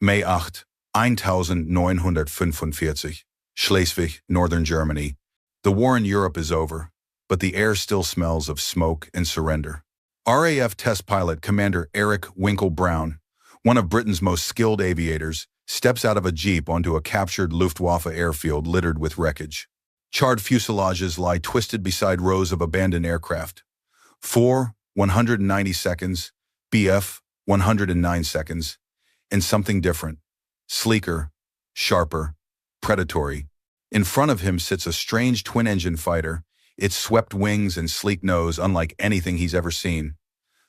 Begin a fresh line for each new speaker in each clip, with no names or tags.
May 8, 1945, Schleswig, northern Germany. The war in Europe is over, but the air still smells of smoke and surrender. RAF test pilot Commander Eric Winkle Brown, one of Britain's most skilled aviators, steps out of a jeep onto a captured Luftwaffe airfield littered with wreckage. Charred fuselages lie twisted beside rows of abandoned aircraft. 190 seconds, BF 109 seconds, and something different, sleeker, sharper, predatory. In front of him sits a strange twin-engine fighter, its swept wings and sleek nose unlike anything he's ever seen.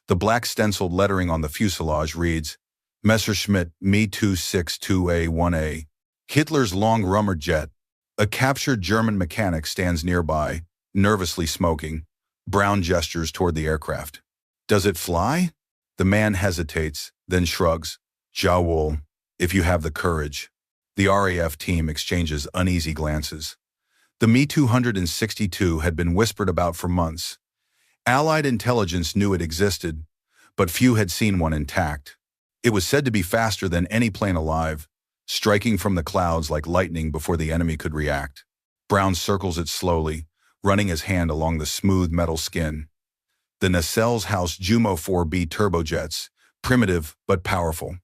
The black stenciled lettering on the fuselage reads, Messerschmitt Me 262A1A. Hitler's long-rummered jet. A captured German mechanic stands nearby, nervously smoking. Brown gestures toward the aircraft. Does it fly? The man hesitates, then shrugs. Jawohl, if you have the courage. The RAF team exchanges uneasy glances. The Me-262 had been whispered about for months. Allied intelligence knew it existed, but few had seen one intact. It was said to be faster than any plane alive, striking from the clouds like lightning before the enemy could react. Brown circles it slowly, running his hand along the smooth metal skin. The nacelles house Jumo 4B turbojets, primitive but powerful.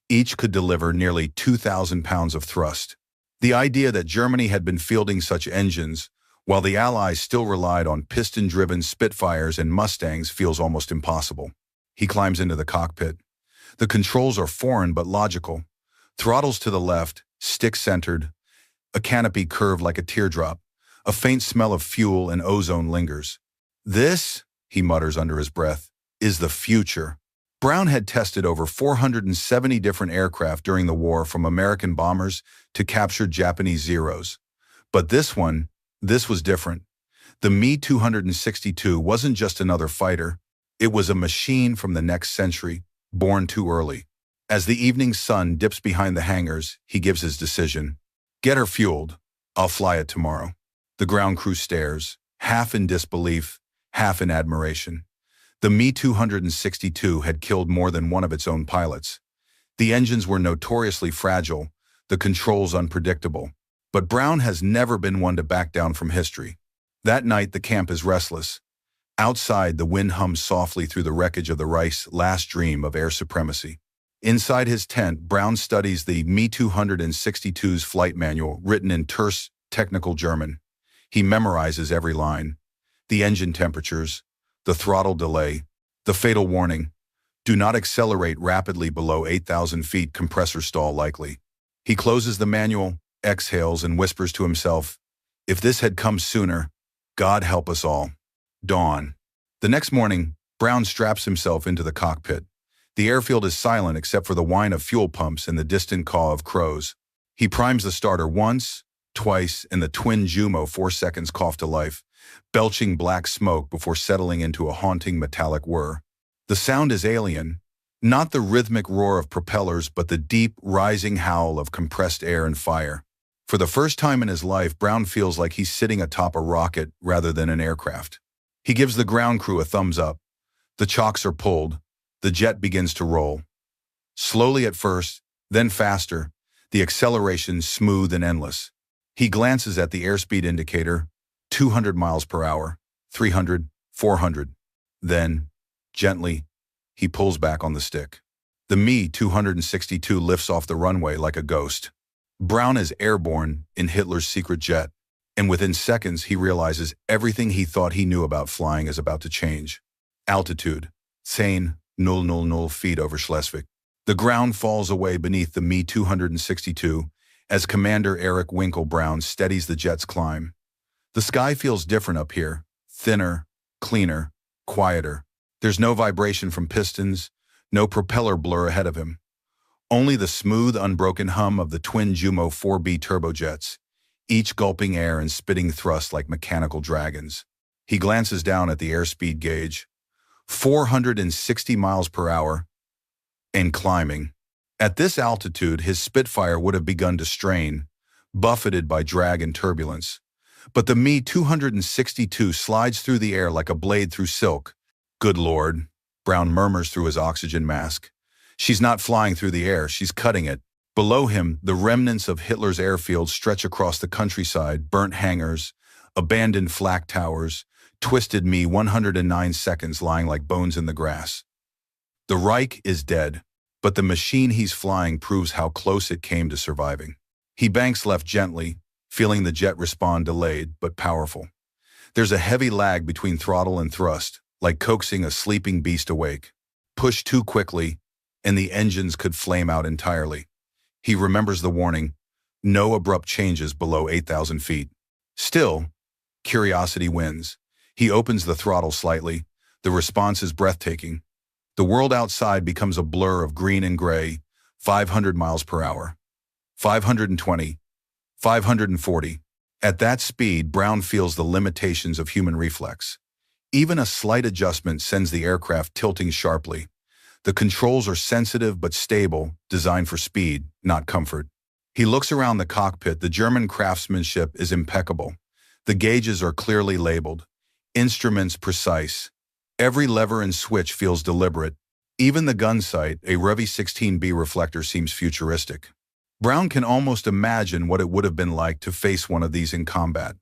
Each could deliver nearly 2,000 pounds of thrust. The idea that Germany had been fielding such engines, while the Allies still relied on piston-driven Spitfires and Mustangs, feels almost impossible. He climbs into the cockpit. The controls are foreign but logical. Throttles to the left, stick-centered, a canopy curved like a teardrop. A faint smell of fuel and ozone lingers. This, he mutters under his breath, is the future. Brown had tested over 470 different aircraft during the war, from American bombers to captured Japanese Zeros. But this was different. The Me-262 wasn't just another fighter. It was a machine from the next century, born too early. As the evening sun dips behind the hangars, he gives his decision. Get her fueled. I'll fly it tomorrow. The ground crew stares, half in disbelief, half in admiration. The Me-262 had killed more than one of its own pilots. The engines were notoriously fragile, the controls unpredictable. But Brown has never been one to back down from history. That night, the camp is restless. Outside, the wind hums softly through the wreckage of the Reich's last dream of air supremacy. Inside his tent, Brown studies the Me-262's flight manual, written in terse, technical German. He memorizes every line. The engine temperatures, the throttle delay, the fatal warning. Do not accelerate rapidly below 8,000 feet, compressor stall likely. He closes the manual, exhales, and whispers to himself, if this had come sooner, God help us all. Dawn. The next morning, Brown straps himself into the cockpit. The airfield is silent except for the whine of fuel pumps and the distant caw of crows. He primes the starter once, twice, and the twin Jumo 4 seconds cough to life, belching black smoke before settling into a haunting metallic whir. The sound is alien, not the rhythmic roar of propellers, but the deep, rising howl of compressed air and fire. For the first time in his life, Brown feels like he's sitting atop a rocket rather than an aircraft. He gives the ground crew a thumbs up. The chocks are pulled. The jet begins to roll. Slowly at first, then faster, the acceleration smooth and endless. He glances at the airspeed indicator, 200 miles per hour, 300, 400. Then, gently, he pulls back on the stick. The Me-262 lifts off the runway like a ghost. Brown is airborne in Hitler's secret jet, and within seconds he realizes everything he thought he knew about flying is about to change. Altitude, 10,000 feet over Schleswig. The ground falls away beneath the Me-262, as Commander Eric Winkle Brown steadies the jet's climb. The sky feels different up here, thinner, cleaner, quieter. There's no vibration from pistons, no propeller blur ahead of him. Only the smooth, unbroken hum of the twin Jumo 4B turbojets, each gulping air and spitting thrust like mechanical dragons. He glances down at the airspeed gauge. 460 miles per hour, and climbing. At this altitude, his Spitfire would have begun to strain, buffeted by drag and turbulence. But the Me-262 slides through the air like a blade through silk. Good Lord, Brown murmurs through his oxygen mask. She's not flying through the air, she's cutting it. Below him, the remnants of Hitler's airfield stretch across the countryside, burnt hangars, abandoned flak towers, twisted Me 109 seconds lying like bones in the grass. The Reich is dead, but the machine he's flying proves how close it came to surviving. He banks left gently, feeling the jet respond delayed but powerful. There's a heavy lag between throttle and thrust, like coaxing a sleeping beast awake. Push too quickly, and the engines could flame out entirely. He remembers the warning, no abrupt changes below 8,000 feet. Still, curiosity wins. He opens the throttle slightly. The response is breathtaking. The world outside becomes a blur of green and gray, 500 miles per hour. 520, 540. At that speed, Brown feels the limitations of human reflex. Even a slight adjustment sends the aircraft tilting sharply. The controls are sensitive but stable, designed for speed, not comfort. He looks around the cockpit. The German craftsmanship is impeccable. The gauges are clearly labeled. Instruments precise. Every lever and switch feels deliberate. Even the gun sight, a RAF-16B reflector, seems futuristic. Brown can almost imagine what it would have been like to face one of these in combat.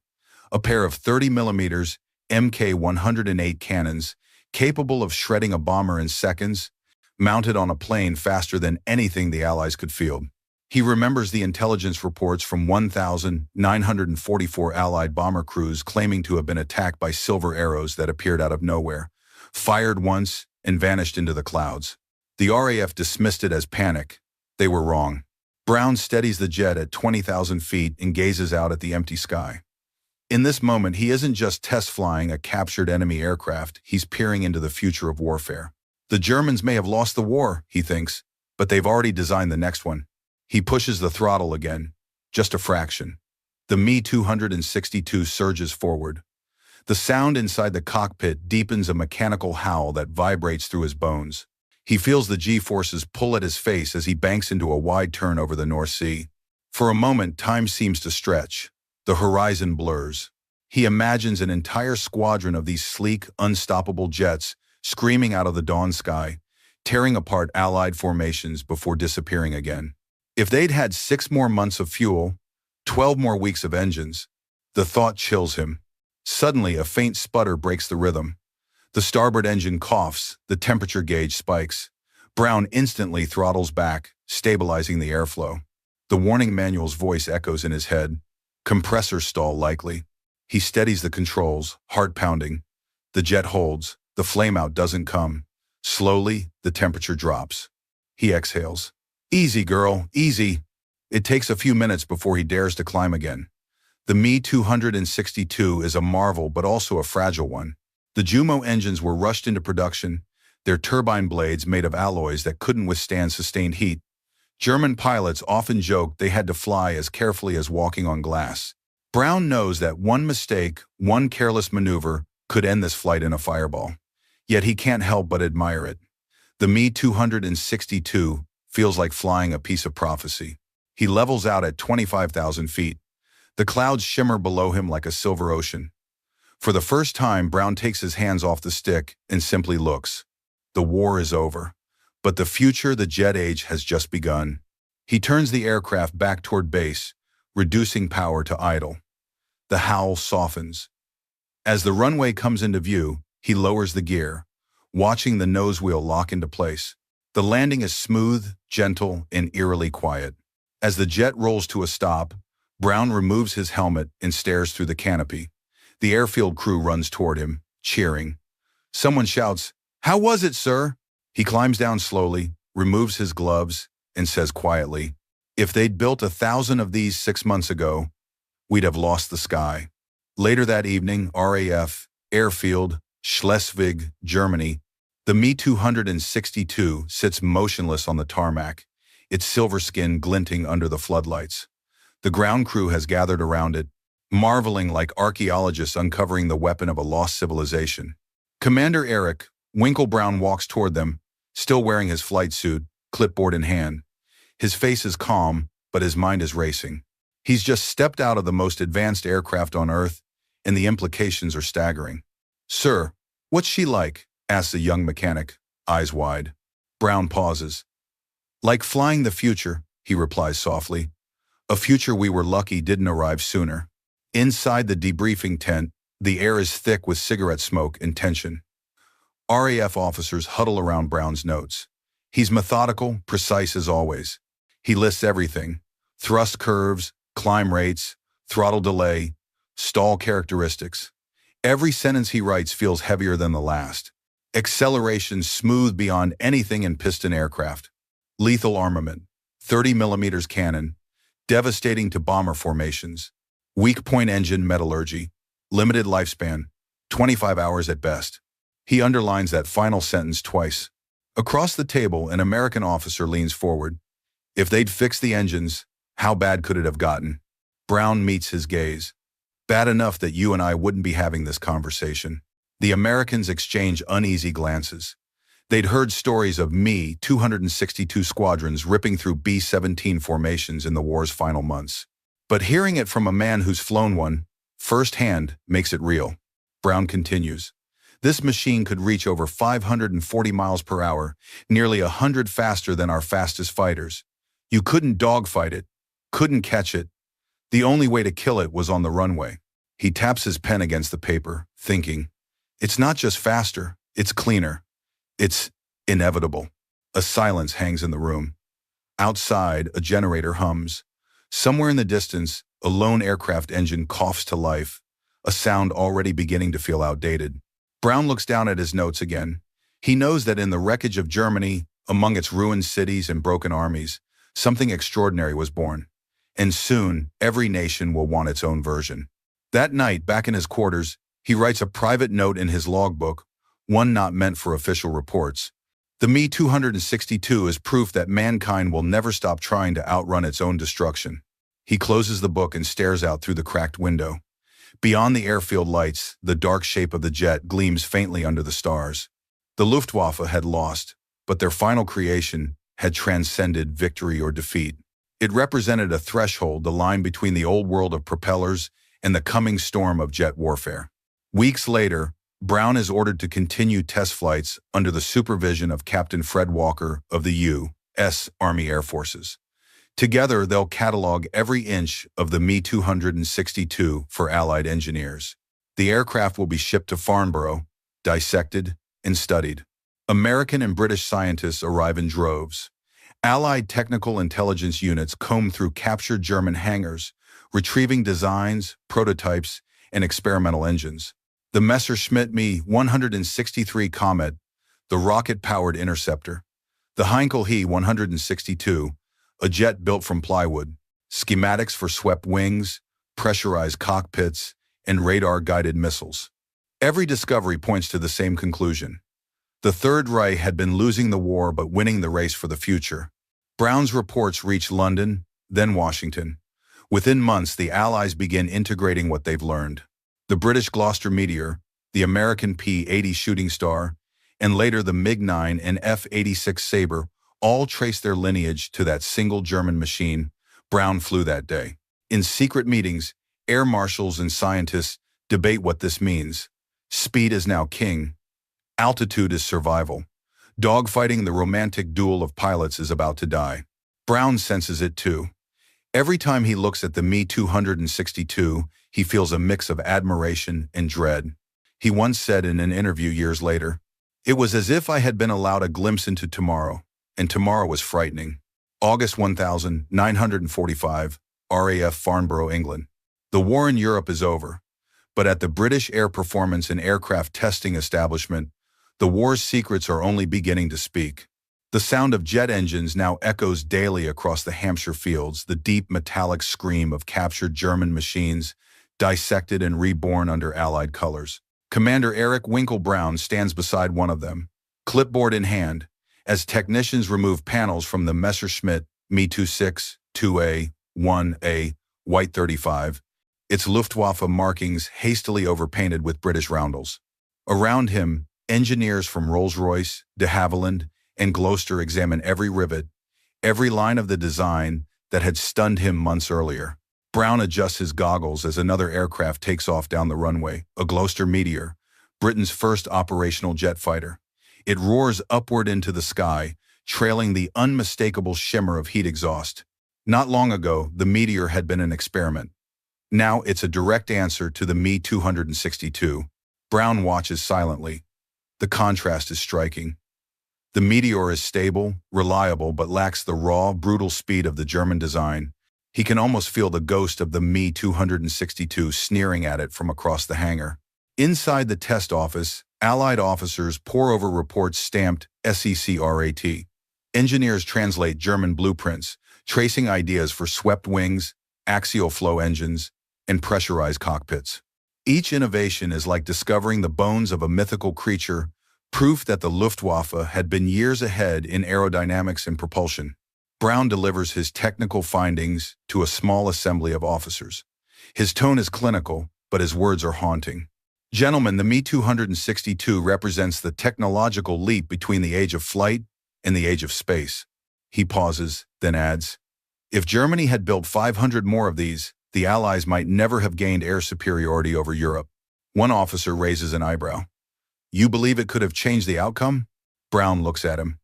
A pair of 30mm Mk-108 cannons, capable of shredding a bomber in seconds, mounted on a plane faster than anything the Allies could field. He remembers the intelligence reports from 1,944 Allied bomber crews claiming to have been attacked by silver arrows that appeared out of nowhere, fired once and vanished into the clouds. The RAF dismissed it as panic. They were wrong. Brown steadies the jet at 20,000 feet and gazes out at the empty sky. In this moment, he isn't just test flying a captured enemy aircraft, he's peering into the future of warfare. The Germans may have lost the war, he thinks, but they've already designed the next one. He pushes the throttle again, just a fraction. The Me-262 surges forward. The sound inside the cockpit deepens a mechanical howl that vibrates through his bones. He feels the G-forces pull at his face as he banks into a wide turn over the North Sea. For a moment, time seems to stretch. The horizon blurs. He imagines an entire squadron of these sleek, unstoppable jets screaming out of the dawn sky, tearing apart Allied formations before disappearing again. If they'd had 6 more months of fuel, 12 more weeks of engines, the thought chills him. Suddenly, a faint sputter breaks the rhythm. The starboard engine coughs, the temperature gauge spikes. Brown instantly throttles back, stabilizing the airflow. The warning manual's voice echoes in his head. Compressor stall likely. He steadies the controls, heart pounding. The jet holds. The flameout doesn't come. Slowly, the temperature drops. He exhales. Easy, girl, easy. It takes a few minutes before he dares to climb again. The Me-262 is a marvel but also a fragile one. The Jumo engines were rushed into production, their turbine blades made of alloys that couldn't withstand sustained heat. German pilots often joked they had to fly as carefully as walking on glass. Brown knows that one mistake, one careless maneuver, could end this flight in a fireball. Yet he can't help but admire it. The Me-262 feels like flying a piece of prophecy. He levels out at 25,000 feet. The clouds shimmer below him like a silver ocean. For the first time, Brown takes his hands off the stick and simply looks. The war is over, but the future, the jet age, has just begun. He turns the aircraft back toward base, reducing power to idle. The howl softens. As the runway comes into view, he lowers the gear, watching the nose wheel lock into place. The landing is smooth, gentle, and eerily quiet. As the jet rolls to a stop, Brown removes his helmet and stares through the canopy. The airfield crew runs toward him, cheering. Someone shouts, "How was it, sir?" He climbs down slowly, removes his gloves, and says quietly, "If they'd built 1,000 of these 6 months ago, we'd have lost the sky." Later that evening, RAF, Airfield, Schleswig, Germany, the Me-262 sits motionless on the tarmac, its silver skin glinting under the floodlights. The ground crew has gathered around it, marveling like archaeologists uncovering the weapon of a lost civilization. Commander Eric, Winkle Brown, walks toward them, still wearing his flight suit, clipboard in hand. His face is calm, but his mind is racing. He's just stepped out of the most advanced aircraft on Earth, and the implications are staggering. "Sir, what's she like?" asks the young mechanic, eyes wide. Brown pauses. "Like flying the future, he replies softly. A future we were lucky didn't arrive sooner. Inside the debriefing tent, the air is thick with cigarette smoke and tension. RAF officers huddle around Brown's notes. He's methodical, precise as always. He lists everything: thrust curves, climb rates, throttle delay, stall characteristics. Every sentence he writes feels heavier than the last. Acceleration smooth beyond anything in piston aircraft. Lethal armament, 30mm cannon, devastating to bomber formations. Weak point engine metallurgy, limited lifespan, 25 hours at best. He underlines that final sentence twice. Across the table, an American officer leans forward. If they'd fixed the engines, how bad could it have gotten? Brown meets his gaze. Bad enough that you and I wouldn't be having this conversation. The Americans exchange uneasy glances. They'd heard stories of Me 262 squadrons ripping through B-17 formations in the war's final months. But hearing it from a man who's flown one, firsthand, makes it real. Brown continues. This machine could reach over 540 miles per hour, nearly 100 faster than our fastest fighters. You couldn't dogfight it, couldn't catch it. The only way to kill it was on the runway. He taps his pen against the paper, thinking, it's not just faster, it's cleaner. It's inevitable. A silence hangs in the room. Outside, a generator hums. Somewhere in the distance, a lone aircraft engine coughs to life, a sound already beginning to feel outdated. Brown looks down at his notes again. He knows that in the wreckage of Germany, among its ruined cities and broken armies, something extraordinary was born. And soon, every nation will want its own version. That night, back in his quarters, he writes a private note in his logbook, one not meant for official reports. The Me 262 is proof that mankind will never stop trying to outrun its own destruction. He closes the book and stares out through the cracked window. Beyond the airfield lights, the dark shape of the jet gleams faintly under the stars. The Luftwaffe had lost, but their final creation had transcended victory or defeat. It represented a threshold, the line between the old world of propellers and the coming storm of jet warfare. Weeks later, Brown is ordered to continue test flights under the supervision of Captain Fred Walker of the U.S. Army Air Forces. Together, they'll catalog every inch of the Me 262 for Allied engineers. The aircraft will be shipped to Farnborough, dissected and studied. American and British scientists arrive in droves. Allied technical intelligence units comb through captured German hangars, retrieving designs, prototypes, and experimental engines. The Messerschmitt Me 163 Comet, the rocket-powered interceptor. The Winkle He 162, a jet built from plywood. Schematics for swept wings, pressurized cockpits, and radar-guided missiles. Every discovery points to the same conclusion. The Third Reich had been losing the war but winning the race for the future. Brown's reports reach London, then Washington. Within months, the Allies begin integrating what they've learned. The British Gloucester Meteor, the American P-80 Shooting Star, and later the MiG-9 and F-86 Sabre all trace their lineage to that single German machine Brown flew that day. In secret meetings, air marshals and scientists debate what this means. Speed is now king. Altitude is survival. Dogfighting, the romantic duel of pilots, is about to die. Brown senses it too. Every time he looks at the Me 262, he feels a mix of admiration and dread. He once said in an interview years later, "It was as if I had been allowed a glimpse into tomorrow, and tomorrow was frightening." August 1945, RAF Farnborough, England. The war in Europe is over, but at the British Air Performance and Aircraft Testing Establishment, the war's secrets are only beginning to speak. The sound of jet engines now echoes daily across the Hampshire fields, the deep metallic scream of captured German machines, dissected and reborn under Allied colors. Commander Eric Winkle Brown stands beside one of them, clipboard in hand, as technicians remove panels from the Messerschmitt Me 26, 2A, 1A, White 35, its Luftwaffe markings hastily overpainted with British roundels. Around him, engineers from Rolls-Royce, de Havilland, and Gloucester examine every rivet, every line of the design that had stunned him months earlier. Brown adjusts his goggles as another aircraft takes off down the runway, a Gloucester Meteor, Britain's first operational jet fighter. It roars upward into the sky, trailing the unmistakable shimmer of heat exhaust. Not long ago, the Meteor had been an experiment. Now it's a direct answer to the Me 262. Brown watches silently. The contrast is striking. The Meteor is stable, reliable, but lacks the raw, brutal speed of the German design. He can almost feel the ghost of the Me 262 sneering at it from across the hangar. Inside the test office, Allied officers pore over reports stamped SECRAT. Engineers translate German blueprints, tracing ideas for swept wings, axial flow engines, and pressurized cockpits. Each innovation is like discovering the bones of a mythical creature, proof that the Luftwaffe had been years ahead in aerodynamics and propulsion. Brown delivers his technical findings to a small assembly of officers. His tone is clinical, but his words are haunting. Gentlemen, the Me 262 represents the technological leap between the age of flight and the age of space. He pauses, then adds, if Germany had built 500 more of these, the Allies might never have gained air superiority over Europe. One officer raises an eyebrow. You believe it could have changed the outcome? Brown looks at him.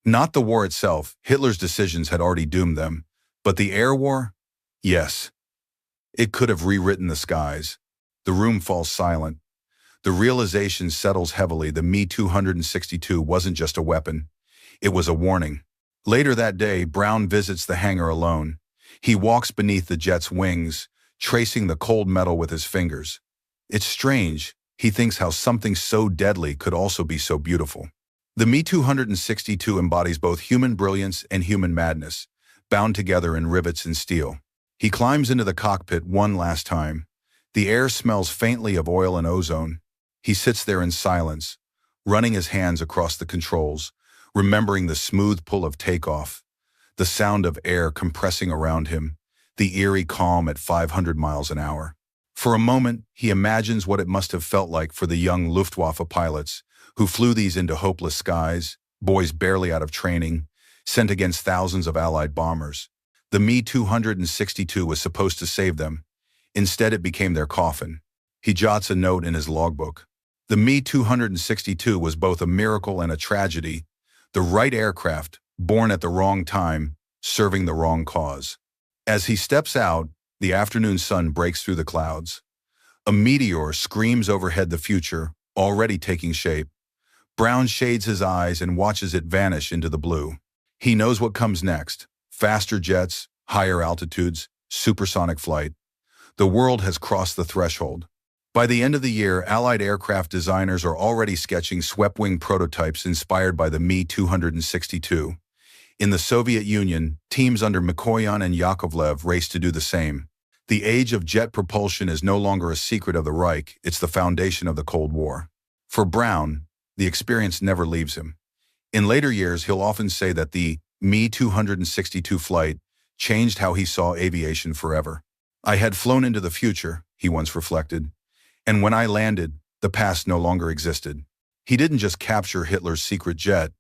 Not the war itself, Hitler's decisions had already doomed them. But the air war? Yes. It could have rewritten the skies. The room falls silent. The realization settles heavily. The Me 262 wasn't just a weapon. It was a warning. Later that day, Brown visits the hangar alone. He walks beneath the jet's wings, tracing the cold metal with his fingers. It's strange. He thinks how something so deadly could also be so beautiful. The Me 262 embodies both human brilliance and human madness, bound together in rivets and steel. He climbs into the cockpit one last time. The air smells faintly of oil and ozone. He sits there in silence, running his hands across the controls, remembering the smooth pull of takeoff, the sound of air compressing around him, the eerie calm at 500 miles an hour. For a moment, he imagines what it must have felt like for the young Luftwaffe pilots who flew these into hopeless skies, boys barely out of training, sent against thousands of Allied bombers. The Me 262 was supposed to save them. Instead, it became their coffin. He jots a note in his logbook. The Me 262 was both a miracle and a tragedy, the right aircraft, born at the wrong time, serving the wrong cause. As he steps out, the afternoon sun breaks through the clouds. A meteor screams overhead the future, already taking shape. Brown shades his eyes and watches it vanish into the blue. He knows what comes next. Faster jets, higher altitudes, supersonic flight. The world has crossed the threshold. By the end of the year, Allied aircraft designers are already sketching swept-wing prototypes inspired by the Me 262. In the Soviet Union, teams under Mikoyan and Yakovlev race to do the same. The age of jet propulsion is no longer a secret of the Reich, it's the foundation of the Cold War. For Brown, the experience never leaves him. In later years, he'll often say that the Me 262 flight changed how he saw aviation forever. I had flown into the future, he once reflected, and when I landed, the past no longer existed. He didn't just capture Hitler's secret jet,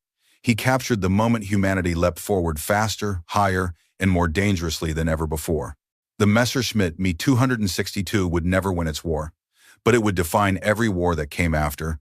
he captured the moment humanity leapt forward faster, higher, and more dangerously than ever before. The Messerschmitt Me 262 would never win its war, but it would define every war that came after,